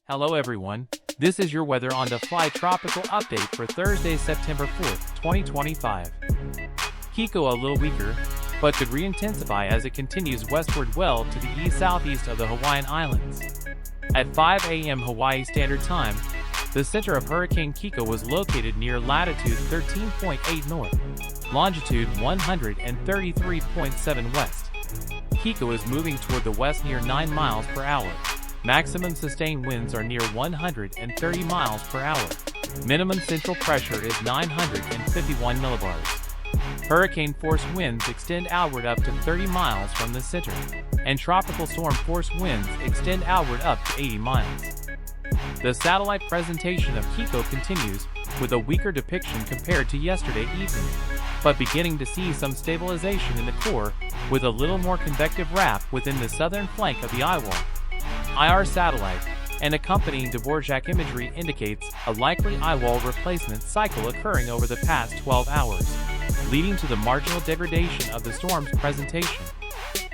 Hello everyone, this is your Weather on the Fly tropical update for Thursday, September 4th, 2025. Kiko a little weaker, but could re-intensify as it continues westward well to the east-southeast of the Hawaiian Islands. At 5 a.m. Hawaii Standard Time, the center of Hurricane Kiko was located near latitude 13.8 north, longitude 133.7 west. Kiko is moving toward the west near 9 miles per hour. Maximum sustained winds are near 130 miles per hour. Minimum central pressure is 951 millibars. Hurricane force winds extend outward up to 30 miles from the center, and tropical storm force winds extend outward up to 80 miles. The satellite presentation of Kiko continues, with a weaker depiction compared to yesterday evening, but beginning to see some stabilization in the core, with a little more convective wrap within the southern flank of the eyewall. IR satellite and accompanying Dvorak imagery indicates a likely eyewall replacement cycle occurring over the past 12 hours, leading to the marginal degradation of the storm's presentation.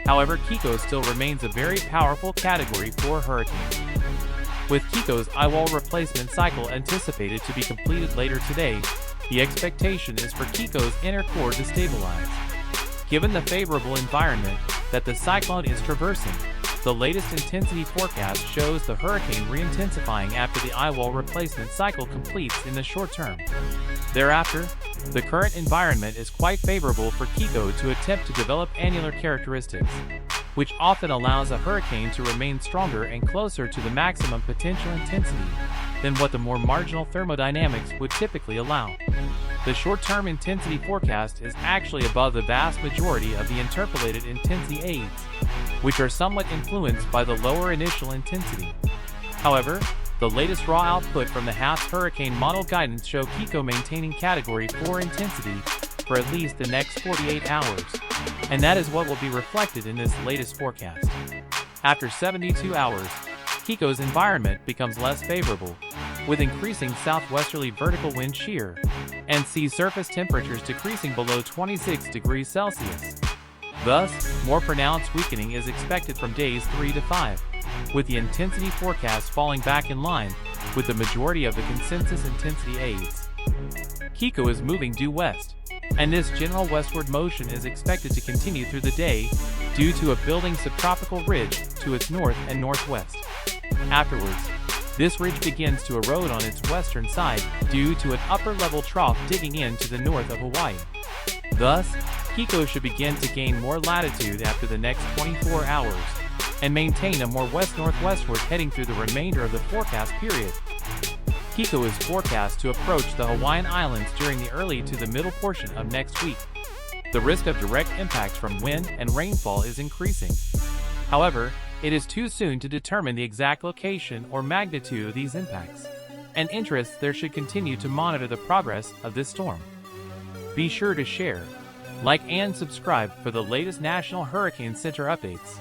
However, Kiko still remains a very powerful Category 4 hurricane. With Kiko's eyewall replacement cycle anticipated to be completed later today, the expectation is for Kiko's inner core to stabilize. Given the favorable environment that the cyclone is traversing, the latest intensity forecast shows the hurricane re-intensifying after the eyewall replacement cycle completes in the short term. Thereafter, the current environment is quite favorable for Kiko to attempt to develop annular characteristics, which often allows a hurricane to remain stronger and closer to the maximum potential intensity than what the more marginal thermodynamics would typically allow. The short-term intensity forecast is actually above the vast majority of the interpolated intensity aids, which are somewhat influenced by the lower initial intensity. However, the latest raw output from the HAPS hurricane model guidance show Kiko maintaining Category 4 intensity for at least the next 48 hours, and that is what will be reflected in this latest forecast. After 72 hours, Kiko's environment becomes less favorable, with increasing southwesterly vertical wind shear, and sea surface temperatures decreasing below 26 degrees Celsius. Thus, more pronounced weakening is expected from days 3 to 5, with the intensity forecast falling back in line with the majority of the consensus intensity aids. Kiko is moving due west, and this general westward motion is expected to continue through the day due to a building subtropical ridge to its north and northwest. Afterwards, this ridge begins to erode on its western side due to an upper-level trough digging into the north of Hawaii. Thus, Kiko should begin to gain more latitude after the next 24 hours and maintain a more west-northwestward heading through the remainder of the forecast period. Kiko is forecast to approach the Hawaiian Islands during the early to the middle portion of next week. The risk of direct impacts from wind and rainfall is increasing. However, it is too soon to determine the exact location or magnitude of these impacts, and interests there should continue to monitor the progress of this storm. Be sure to share, like and subscribe for the latest National Hurricane Center updates.